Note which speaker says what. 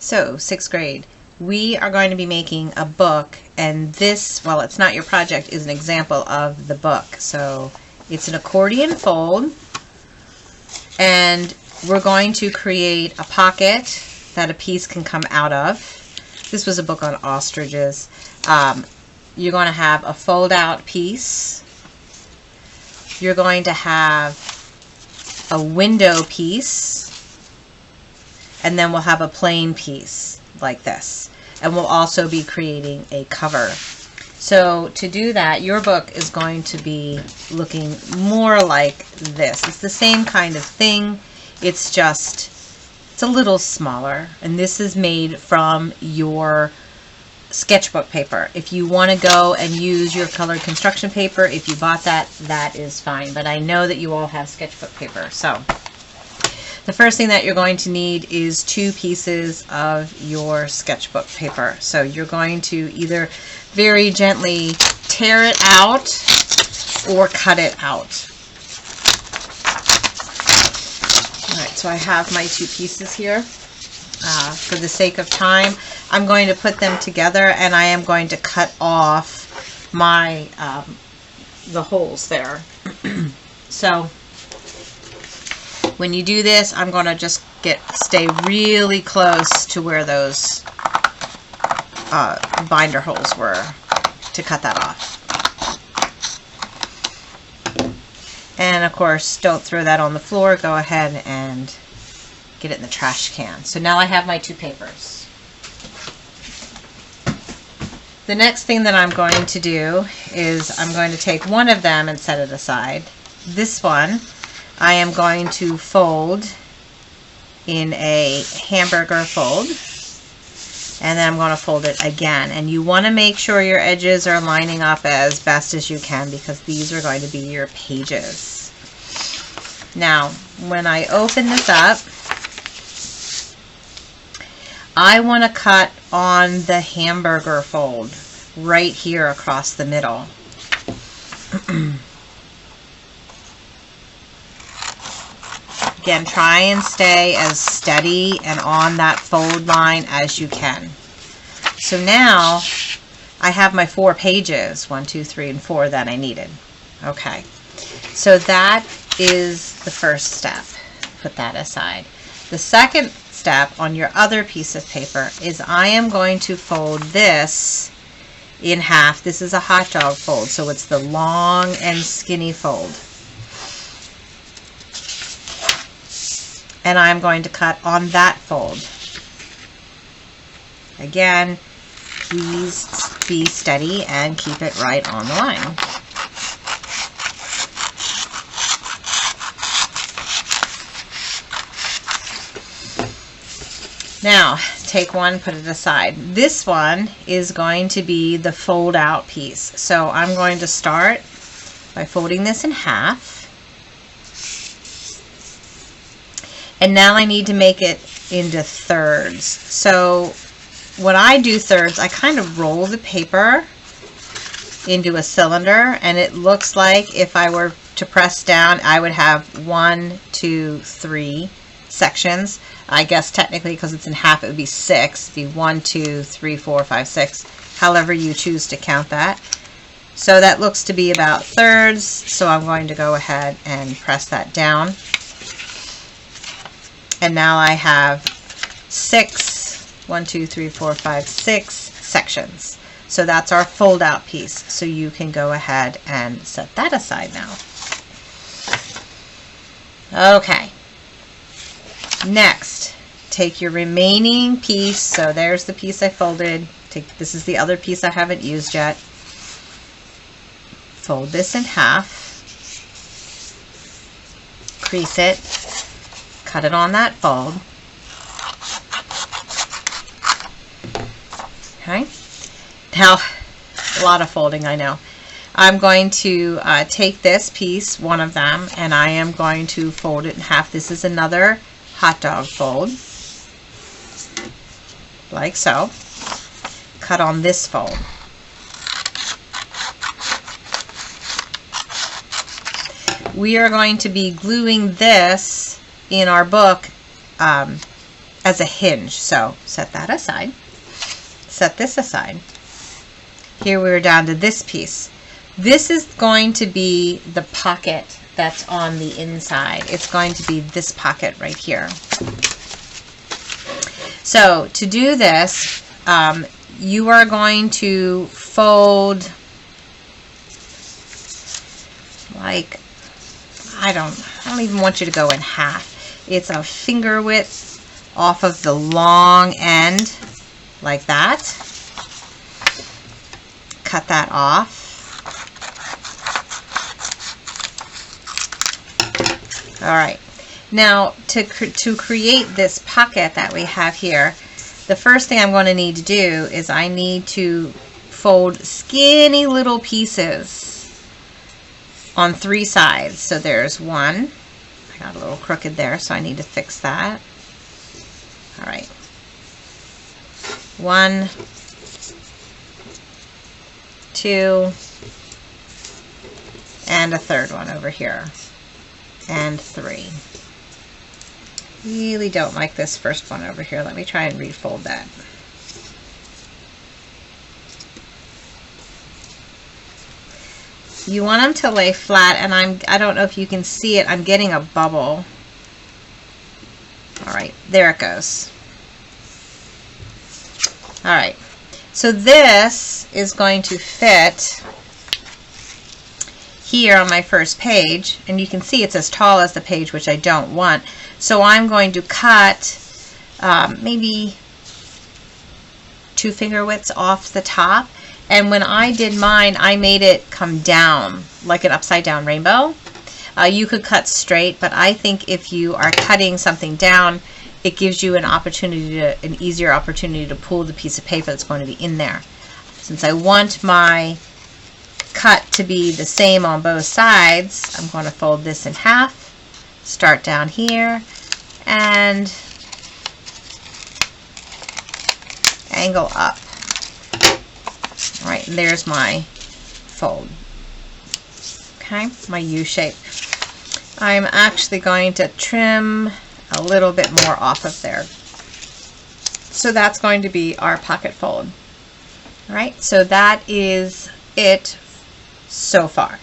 Speaker 1: So, 6th grade, we are going to be making a book, and this, well, it's not your project, is an example of the book. So, it's an accordion fold, and we're going to create a pocket that a piece can come out of. This was a book on ostriches. You're going to have a fold-out piece. You're going to have a window piece. And then we'll have a plain piece like this. And we'll also be creating a cover. So to do that, your book is going to be looking more like this. It's the same kind of thing. It's just, it's a little smaller. And this is made from your sketchbook paper. If you want to go and use your colored construction paper, if you bought that, that is fine. But I know that you all have sketchbook paper. So the first thing that you're going to need is 2 pieces of your sketchbook paper. So you're going to either very gently tear it out or cut it out. Alright, so I have my 2 pieces here. For the sake of time, I'm going to put them together, and I am going to cut off my the holes there. So when you do this, I'm going to just stay really close to where those binder holes were to cut that off. And of course, don't throw that on the floor. Go ahead and get it in the trash can. So now I have my 2 papers. The next thing that I'm going to do is I'm going to take one of them and set it aside. This one I am going to fold in a hamburger fold, and then I'm going to fold it again. And you want to make sure your edges are lining up as best as you can, because these are going to be your pages. Now, when I open this up, I want to cut on the hamburger fold right here across the middle. Again, try and stay as steady and on that fold line as you can. So now I have my 4 pages, 1, 2, 3, and 4 that I needed. Okay, so that is the first step. Put that aside. The second step on your other piece of paper is I am going to fold this in half. This is a hot dog fold, so it's the long and skinny fold. And I'm going to cut on that fold. Again, please be steady and keep it right on the line. Now, take one, put it aside. This one is going to be the fold out piece. So I'm going to start by folding this in half. And now I need to make it into thirds. So when I do thirds, I kind of roll the paper into a cylinder, and it looks like if I were to press down, I would have 1, 2, 3 sections. I guess technically, because it's in half, it would be 6. It'd be 1, 2, 3, 4, 5, 6, however you choose to count that. So that looks to be about thirds, so I'm going to go ahead and press that down. And now I have 6, 1, 2, 3, 4, 5, 6 sections. So that's our fold out piece. So you can go ahead and set that aside now. Okay. Next, take your remaining piece. So there's the piece I folded. This is the other piece I haven't used yet. Fold this in half. Crease it. Cut it on that fold. Okay. Now, a lot of folding, I know. I'm going to take this piece, one of them, and I am going to fold it in half. This is another hot dog fold, like so. Cut on this fold. We are going to be gluing this in our book as a hinge. So set that aside. Set this aside. Here we're down to this piece. This is going to be the pocket that's on the inside. It's going to be this pocket right here. So to do this, you are going to fold like, I don't even want you to go in half. It's a finger width off of the long end, like that. Cut that off. All right. Now, to create this pocket that we have here, the first thing I'm going to need to do is I need to fold skinny little pieces on 3 sides. So there's one. I got a little crooked there, so I need to fix that. All right. 1, 2, and a third one over here, and 3. Really don't like this first one over here. Let me try and refold that. You want them to lay flat, and I don't know if you can see it. I'm getting a bubble. All right, there it goes. All right, so this is going to fit here on my first page, and you can see it's as tall as the page, which I don't want. So I'm going to cut maybe 2 finger widths off the top. And when I did mine, I made it come down like an upside down rainbow. You could cut straight, but I think if you are cutting something down, it gives you an easier opportunity to pull the piece of paper that's going to be in there. Since I want my cut to be the same on both sides, I'm going to fold this in half, start down here, and angle up. All right, and there's my fold. Okay, my U shape. I'm actually going to trim a little bit more off of there. So that's going to be our pocket fold. All right, so that is it so far.